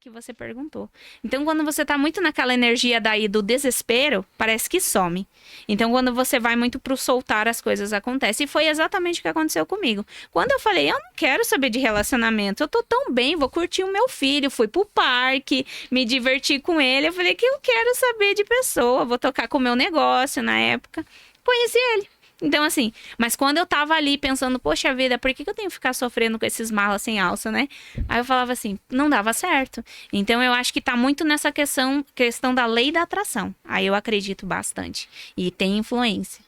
Que você perguntou. Então, quando você tá muito naquela energia daí do desespero, parece que some. Então, quando você vai muito pro soltar, as coisas acontecem. E foi exatamente o que aconteceu comigo. Quando eu falei, eu não quero saber de relacionamento, eu tô tão bem, vou curtir o meu filho, fui pro parque, me diverti com ele, eu falei que eu quero saber de pessoa, vou tocar com o meu negócio na época. Conheci ele. Então, assim, mas quando eu tava ali pensando, poxa vida, por que eu tenho que ficar sofrendo com esses malas sem alça, né? Aí eu falava assim, não dava certo. Então, eu acho que tá muito nessa questão da lei da atração. Aí eu acredito bastante. E tem influência.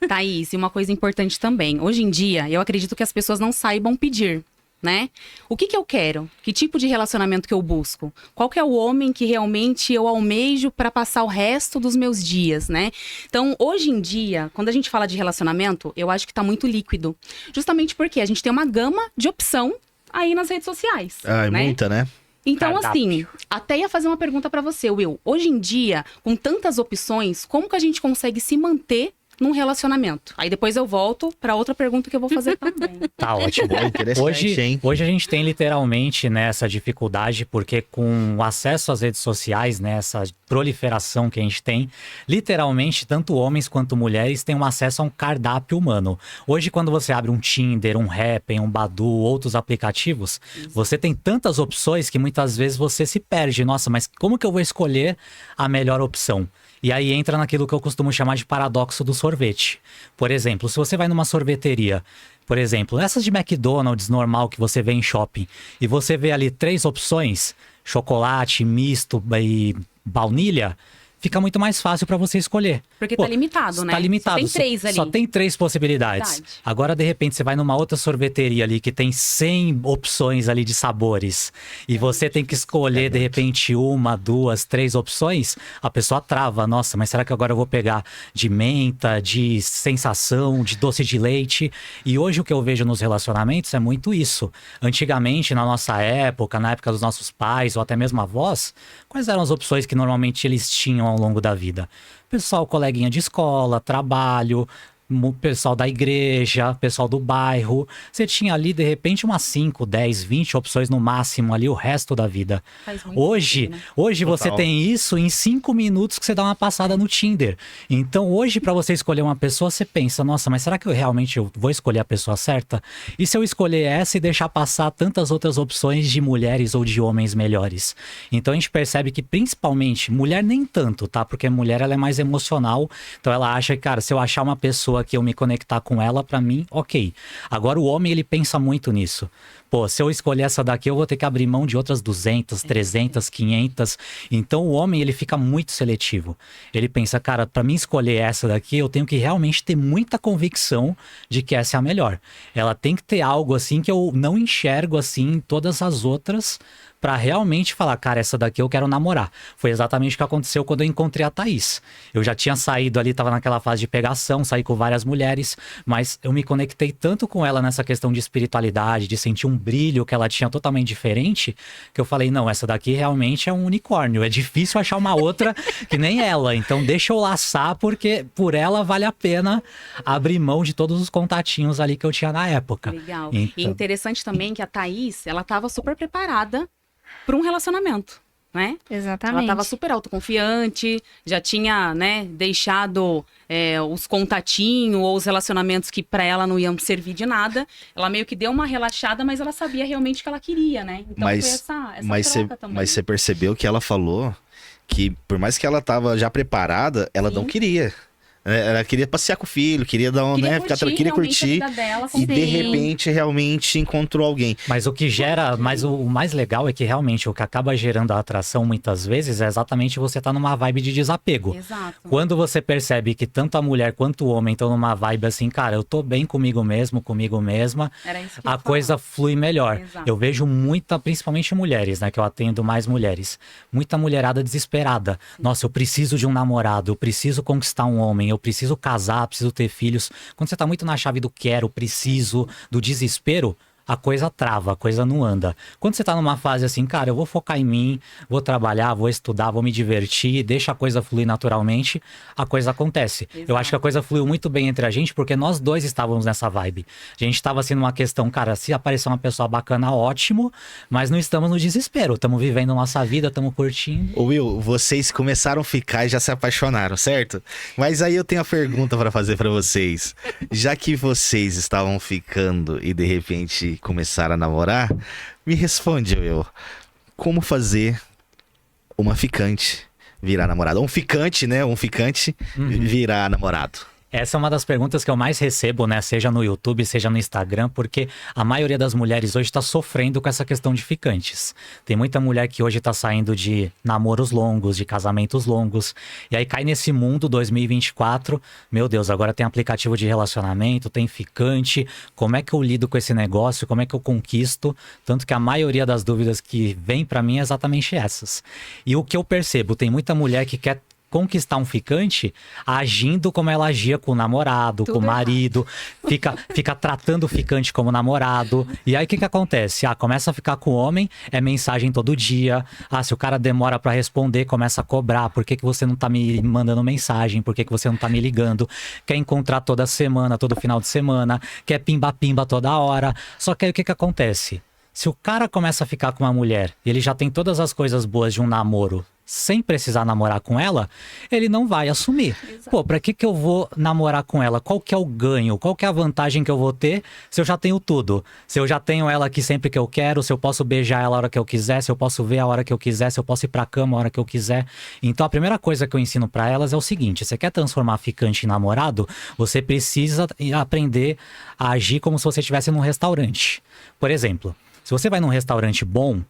Thaís, e uma coisa importante também. Hoje em dia, eu acredito que as pessoas não saibam pedir, né? O que eu quero? Que tipo de relacionamento que eu busco? Qual que é o homem que realmente eu almejo para passar o resto dos meus dias, né? Então, hoje em dia, quando a gente fala de relacionamento, eu acho que tá muito líquido. Justamente porque a gente tem uma gama de opção aí nas redes sociais. Ah, é né? muita, né? Então, Cardápio. assim, até ia fazer uma pergunta para você, Will. Hoje em dia, com tantas opções, como que a gente consegue se manter num relacionamento? Aí depois eu volto para outra pergunta que eu vou fazer também. Tá ótimo. Boa, interessante, hein? Hoje a gente tem literalmente né, essa dificuldade, porque com o acesso às redes sociais, né, essa proliferação que a gente tem, literalmente, tanto homens quanto mulheres têm um acesso a um cardápio humano. Hoje, quando você abre um Tinder, um Happn, um Badoo, outros aplicativos, você tem tantas opções que muitas vezes você se perde. Nossa, mas como que eu vou escolher a melhor opção? E aí entra naquilo que eu costumo chamar de paradoxo do sorvete. Por exemplo, se você vai numa sorveteria, por exemplo, essas de McDonald's normal que você vê em shopping, e você vê ali 3 opções, chocolate, misto e baunilha, fica muito mais fácil para você escolher. Porque tá limitado, né? Tá limitado. Só tem 3 ali. Só tem 3 possibilidades. Verdade. Agora, de repente, você vai numa outra sorveteria ali que tem 100 opções ali de sabores e você tem que escolher, de repente, 1, 2, 3 opções, a pessoa trava. Nossa, mas será que agora eu vou pegar de menta, de sensação, de doce de leite? E hoje o que eu vejo nos relacionamentos é muito isso. Antigamente, na nossa época, na época dos nossos pais ou até mesmo avós, quais eram as opções que normalmente eles tinham ao longo da vida? Pessoal, coleguinha de escola, trabalho, pessoal da igreja, pessoal do bairro. Você tinha ali, de repente, umas 5, 10, 20 opções no máximo ali o resto da vida. Faz muito Hoje, sentido, né? hoje você Total. tem isso em 5 minutos que você dá uma passada no Tinder. Então, hoje, para você escolher uma pessoa, você pensa, nossa, mas será que eu vou escolher a pessoa certa? E se eu escolher essa e deixar passar tantas outras opções de mulheres ou de homens melhores? Então, a gente percebe que, principalmente, mulher nem tanto, tá? Porque mulher, ela é mais emocional. Então, ela acha que, cara, se eu achar uma pessoa que eu me conectar com ela, pra mim, ok. Agora, o homem, ele pensa muito nisso. Pô, se eu escolher essa daqui, eu vou ter que abrir mão de outras 200, 300, 500. Então, o homem, ele fica muito seletivo. Ele pensa, cara, pra mim escolher essa daqui, eu tenho que realmente ter muita convicção de que essa é a melhor. Ela tem que ter algo, assim, que eu não enxergo, assim, em todas as outras, pra realmente falar, cara, essa daqui eu quero namorar. Foi exatamente o que aconteceu quando eu encontrei a Thaís. Eu já tinha saído ali, tava naquela fase de pegação, saí com várias mulheres, mas eu me conectei tanto com ela nessa questão de espiritualidade, de sentir um brilho que ela tinha totalmente diferente, que eu falei, não, essa daqui realmente é um unicórnio. É difícil achar uma outra que nem ela. Então deixa eu laçar, porque por ela vale a pena abrir mão de todos os contatinhos ali que eu tinha na época. Legal. Então, E interessante também que a Thaís, ela tava super preparada para um relacionamento, né? Exatamente. Ela estava super autoconfiante, já tinha, né, deixado os contatinhos ou os relacionamentos que para ela não iam servir de nada. Ela meio que deu uma relaxada, mas ela sabia realmente o que ela queria, né? Então Mas- foi essa Mas você troca também. percebeu que ela falou que, por mais que ela tava já preparada, ela não Sim. queria. Ela queria passear com o filho, queria dar um, né? Queria realmente a curtir. vida dela, E de Sim. repente, realmente encontrou alguém. Mas o que gera, mas o mais legal é que realmente o que acaba gerando a atração muitas vezes é exatamente você estar numa vibe de desapego. Exato. Quando você percebe que tanto a mulher quanto o homem estão numa vibe assim, cara, eu tô bem comigo mesmo, comigo mesma, Era isso que eu a ia coisa falar. flui melhor. Exato. Eu vejo muita, principalmente mulheres, né, que eu atendo mais mulheres, muita mulherada desesperada. Nossa, eu preciso de um namorado, eu preciso conquistar um homem, eu preciso casar, preciso ter filhos. Quando você tá muito na chave do quero, preciso, do desespero, a coisa trava, a coisa não anda. Quando você tá numa fase assim, cara, eu vou focar em mim, vou trabalhar, vou estudar, vou me divertir, deixa a coisa fluir naturalmente, a coisa acontece. Eu acho que a coisa fluiu muito bem entre a gente, porque nós dois estávamos nessa vibe. A gente tava assim numa questão, cara, se aparecer uma pessoa bacana, ótimo, mas não estamos no desespero, estamos vivendo nossa vida, estamos curtindo. Ô Will, vocês começaram a ficar e já se apaixonaram, certo? Mas aí eu tenho a pergunta pra fazer pra vocês. Já que vocês estavam ficando e de repente começaram a namorar, me responde, Will. Como fazer uma ficante virar namorado? Um ficante, né? Um ficante virar namorado. Essa é uma das perguntas que eu mais recebo, né? Seja no YouTube, seja no Instagram, porque a maioria das mulheres hoje está sofrendo com essa questão de ficantes. Tem muita mulher que hoje está saindo de namoros longos, de casamentos longos, e aí cai nesse mundo 2024. Meu Deus, agora tem aplicativo de relacionamento, tem ficante. Como é que eu lido com esse negócio? Como é que eu conquisto? Tanto que a maioria das dúvidas que vem para mim é exatamente essas. E o que eu percebo, tem muita mulher que quer conquistar um ficante agindo como ela agia com o namorado, com o marido, fica tratando o ficante como namorado. E aí o que acontece? Começa a ficar com o homem, é mensagem todo dia. Se o cara demora pra responder, começa a cobrar. Por que você não tá me mandando mensagem? Por que você não tá me ligando? Quer encontrar toda semana, todo final de semana, quer pimba-pimba toda hora. Só que aí o que acontece? Se o cara começa a ficar com uma mulher e ele já tem todas as coisas boas de um namoro, sem precisar namorar com ela, ele não vai assumir. Exato. Pô, pra que eu vou namorar com ela? Qual que é o ganho? Qual que é a vantagem que eu vou ter se eu já tenho tudo? Se eu já tenho ela aqui sempre que eu quero, se eu posso beijar ela a hora que eu quiser, se eu posso ver a hora que eu quiser, se eu posso ir pra cama a hora que eu quiser. Então a primeira coisa que eu ensino pra elas é o seguinte: você quer transformar ficante em namorado? Você precisa aprender a agir como se você estivesse num restaurante. Por exemplo, se você vai num restaurante bom,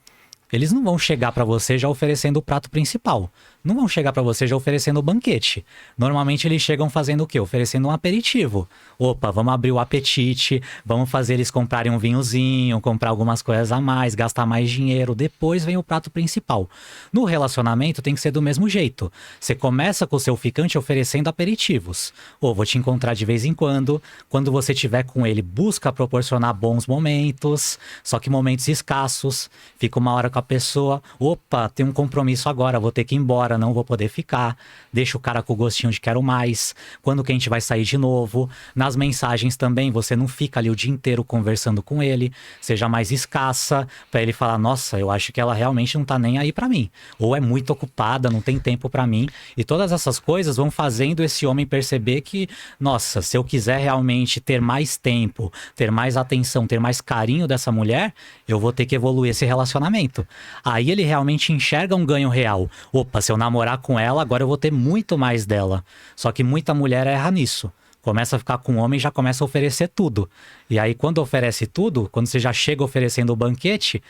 eles não vão chegar pra você já oferecendo o prato principal. Não vão chegar pra você já oferecendo o banquete. Normalmente eles chegam fazendo o quê? Oferecendo um aperitivo. Opa, vamos abrir o apetite, vamos fazer eles comprarem um vinhozinho, comprar algumas coisas a mais, gastar mais dinheiro. Depois vem o prato principal. No relacionamento tem que ser do mesmo jeito. Você começa com o seu ficante oferecendo aperitivos. Vou te encontrar de vez em quando. Quando você estiver com ele, busca proporcionar bons momentos, só que momentos escassos. Fica uma hora com a pessoa. Opa, tem um compromisso agora, vou ter que ir embora, não vou poder ficar. Deixa o cara com o gostinho de quero mais. Quando que a gente vai sair de novo? Nas mensagens também, você não fica ali o dia inteiro conversando com ele. Seja mais escassa, pra ele falar, nossa, eu acho que ela realmente não tá nem aí pra mim. Ou é muito ocupada, não tem tempo pra mim. E todas essas coisas vão fazendo esse homem perceber que, nossa, se eu quiser realmente ter mais tempo, ter mais atenção, ter mais carinho dessa mulher, eu vou ter que evoluir esse relacionamento. Aí ele realmente enxerga um ganho real. Opa, se eu namorar com ela, agora eu vou ter muito mais dela. Só que muita mulher erra nisso. Começa a ficar com o homem e já começa a oferecer tudo. E aí, quando oferece tudo, quando você já chega oferecendo o banquete,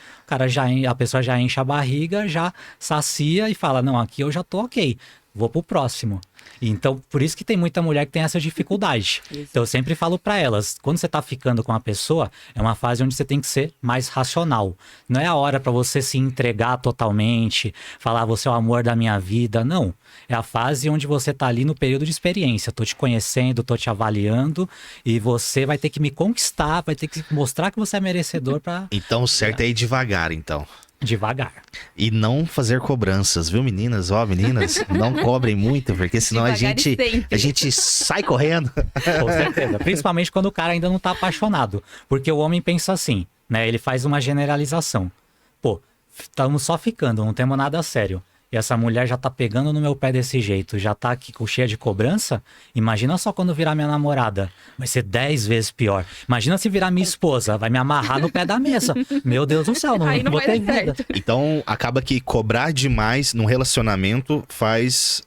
a pessoa já enche a barriga, já sacia e fala, não, aqui eu já tô ok, vou pro próximo. Então, por isso que tem muita mulher que tem essa dificuldade. Então, eu sempre falo pra elas, quando você tá ficando com uma pessoa, é uma fase onde você tem que ser mais racional. Não é a hora pra você se entregar totalmente, falar, você é o amor da minha vida. Não. É a fase onde você tá ali no período de experiência. Tô te conhecendo, tô te avaliando, e você vai ter que me conquistar, vai ter que mostrar que você é merecedor pra... Então o certo é ir devagar, então. Devagar. E não fazer cobranças, viu, meninas? Meninas, não cobrem muito, porque senão Devagar e sempre. a gente sai correndo. Com certeza. Principalmente quando o cara ainda não tá apaixonado. Porque o homem pensa assim, né? Ele faz uma generalização. Pô, estamos só ficando, não temos nada sério. E essa mulher já tá pegando no meu pé desse jeito, já tá aqui cheia de cobrança. Imagina só quando virar minha namorada. Vai ser 10 vezes pior. Imagina se virar minha esposa, vai me amarrar no pé da mesa. Meu Deus do céu, Aí não vou vai ter dar vida. certo. Então acaba que cobrar demais num relacionamento faz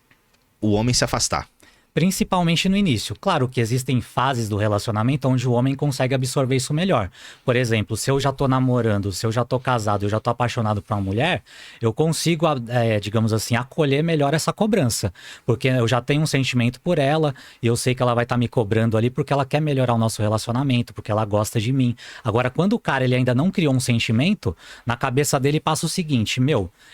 o homem se afastar. Principalmente no início. Claro que existem fases do relacionamento onde o homem consegue absorver isso melhor. Por exemplo, se eu já tô namorando, se eu já tô casado, eu já tô apaixonado por uma mulher, eu consigo, digamos assim, acolher melhor essa cobrança. Porque eu já tenho um sentimento por ela e eu sei que ela vai estar me cobrando ali porque ela quer melhorar o nosso relacionamento, porque ela gosta de mim. Agora, quando o cara ele ainda não criou um sentimento, na cabeça dele passa o seguinte,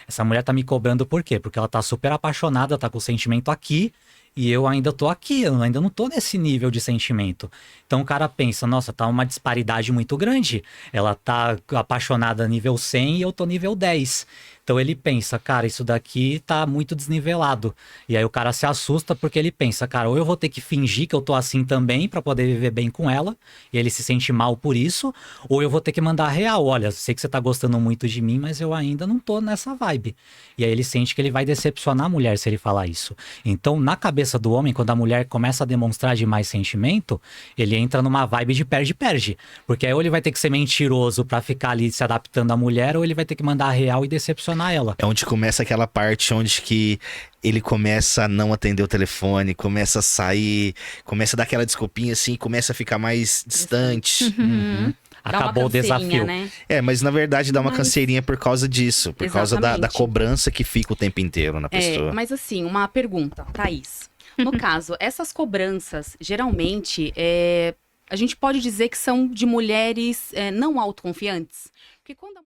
essa mulher tá me cobrando por quê? Porque ela tá super apaixonada, tá com o sentimento aqui, e eu ainda tô aqui, eu ainda não tô nesse nível de sentimento. Então o cara pensa, nossa, tá uma disparidade muito grande. Ela tá apaixonada nível 100 e eu tô nível 10. Então ele pensa, cara, isso daqui tá muito desnivelado. E aí o cara se assusta porque ele pensa, cara, ou eu vou ter que fingir que eu tô assim também pra poder viver bem com ela, e ele se sente mal por isso, ou eu vou ter que mandar real, olha, sei que você tá gostando muito de mim, mas eu ainda não tô nessa vibe. E aí ele sente que ele vai decepcionar a mulher se ele falar isso. Então, na cabeça do homem, quando a mulher começa a demonstrar demais sentimento, ele entra numa vibe de perde-perde. Porque aí ou ele vai ter que ser mentiroso pra ficar ali se adaptando à mulher, ou ele vai ter que mandar real e decepcionar ela. É onde começa aquela parte onde que ele começa a não atender o telefone, começa a sair, começa a dar aquela desculpinha assim, começa a ficar mais distante. Uhum. Dá uma Acabou o canseirinha, desafio. né? Mas na verdade dá uma Mas- canseirinha por causa disso, por causa da Exatamente. cobrança que fica o tempo inteiro na pessoa. Mas assim, uma pergunta, Thaís. No caso, essas cobranças, geralmente, a gente pode dizer que são de mulheres não autoconfiantes? Porque quando a